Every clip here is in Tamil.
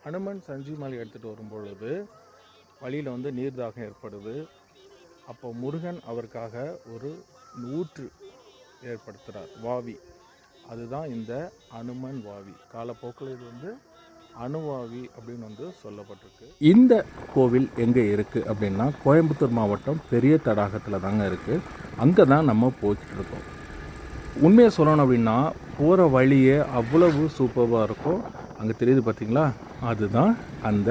அனுமன் சஞ்சீவி மலை எடுத்துகிட்டு வரும்பொழுது வழியில் நீர்தாகம் ஏற்படுது. அப்போ முருகன் அவருக்காக ஒரு ஊற்று ஏற்படுத்துகிறார், வாவி. அதுதான் இந்த அனுமன் வாவி. காலப்போக்கில் இது அணுவாவி அப்படின்னு சொல்லப்பட்டிருக்கு. இந்த கோவில் எங்கே இருக்குது அப்படின்னா கோயம்புத்தூர் மாவட்டம் பெரிய தடாகத்தில் தாங்க இருக்குது. அங்கே தான் நம்ம போய்கிட்டு இருக்கோம். உண்மையை சொல்லணும் அப்படின்னா போகிற வழியே அவ்வளவு சூப்பராக இருக்கும். அங்கே தெரியுது பார்த்தீங்களா, அதுதான் அந்த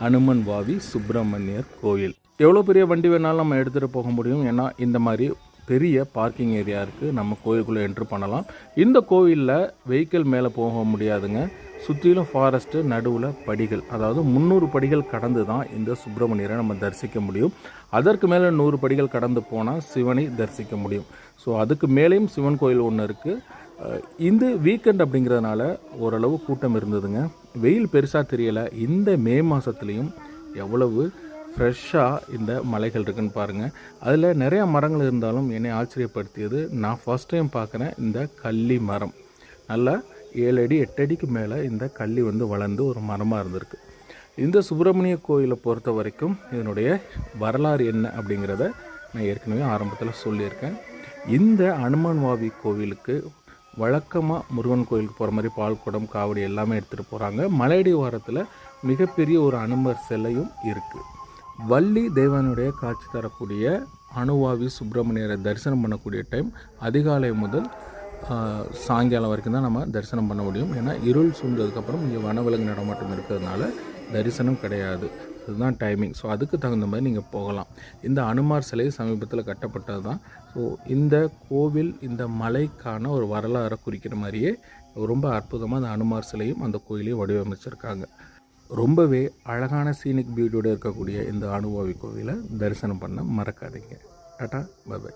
அனுமன் வாவி சுப்பிரமணியர் கோயில். எவ்வளோ பெரிய வண்டி வேணாலும் நம்ம எடுத்துகிட்டு போக முடியும். ஏன்னா இந்த மாதிரி பெரிய பார்க்கிங் ஏரியா இருக்குது. நம்ம கோயிலுக்குள்ளே என்ட்ரு பண்ணலாம். இந்த கோவிலில் வெஹிக்கிள் மேலே போக முடியாதுங்க. சுற்றிலும் ஃபாரஸ்ட்டு, நடுவில் படிகள், அதாவது 300 படிகள் கடந்து தான் இந்த சுப்பிரமணியரை நம்ம தரிசிக்க முடியும். அதற்கு மேலே 100 படிகள் கடந்து போனால் சிவனை தரிசிக்க முடியும். ஸோ அதுக்கு மேலேயும் சிவன் கோயில் ஒன்று இருக்குது. இந்த வீக்கெண்ட் அப்படிங்கிறதுனால ஓரளவு கூட்டம் இருந்ததுங்க. வெயில் பெருசாக தெரியலை. இந்த மே மாதத்துலேயும் எவ்வளவு ஃப்ரெஷ்ஷாக இந்த மலைகள் இருக்குன்னு பாருங்கள். அதில் நிறையா மரங்கள் இருந்தாலும் என்னை ஆச்சரியப்படுத்தியது, நான் ஃபஸ்ட் டைம் பார்க்குறேன் இந்த கள்ளி மரம். நல்லா 7 அடி 8 அடிக்கு மேலே இந்த கள்ளி வளர்ந்து ஒரு மரமாக இருந்திருக்கு. இந்த சுப்பிரமணிய கோயிலை பொறுத்த வரைக்கும் இதனுடைய வரலாறு என்ன அப்படிங்கிறத நான் ஏற்கனவே ஆரம்பத்தில் சொல்லியிருக்கேன். இந்த அனுமன் வாவி கோவிலுக்கு வழக்கமாக முருகன் கோயிலுக்கு போகிற மாதிரி பால் குடம், காவடி எல்லாமே எடுத்துகிட்டு போகிறாங்க. மலையடி வாரத்தில் மிகப்பெரிய ஒரு அனுமர் சிலையும் இருக்குது. வள்ளி தேவனுடைய காட்சி தரக்கூடிய அணுவாவி சுப்பிரமணியரை தரிசனம் பண்ணக்கூடிய டைம் அதிகாலை முதல் சாயங்காலம் வரைக்கும் தான் நம்ம தரிசனம் பண்ண முடியும். ஏன்னா இருள் சூழ்ந்ததுக்கப்புறம் இங்கே வனவிலங்கு நடமாட்டம் இருக்கிறதுனால தரிசனம் கிடையாது. அதுதான் டைமிங். ஸோ அதுக்கு தகுந்த மாதிரி நீங்கள் போகலாம். இந்த அனுமார் சிலை சமீபத்தில் கட்டப்பட்டது தான். ஸோ இந்த கோவில் இந்த மலைக்கான ஒரு வரலாறை குறிக்கிற மாதிரியே ரொம்ப அற்புதமாக அந்த அனுமார் சிலையும் அந்த கோயிலையும் வடிவமைச்சிருக்காங்க. ரொம்பவே அழகான சீனிக் பியூட்டியோடு இருக்கக்கூடிய இந்த அனுவாவி கோவிலை தரிசனம் பண்ண மறக்காதீங்க. Tata, bye by.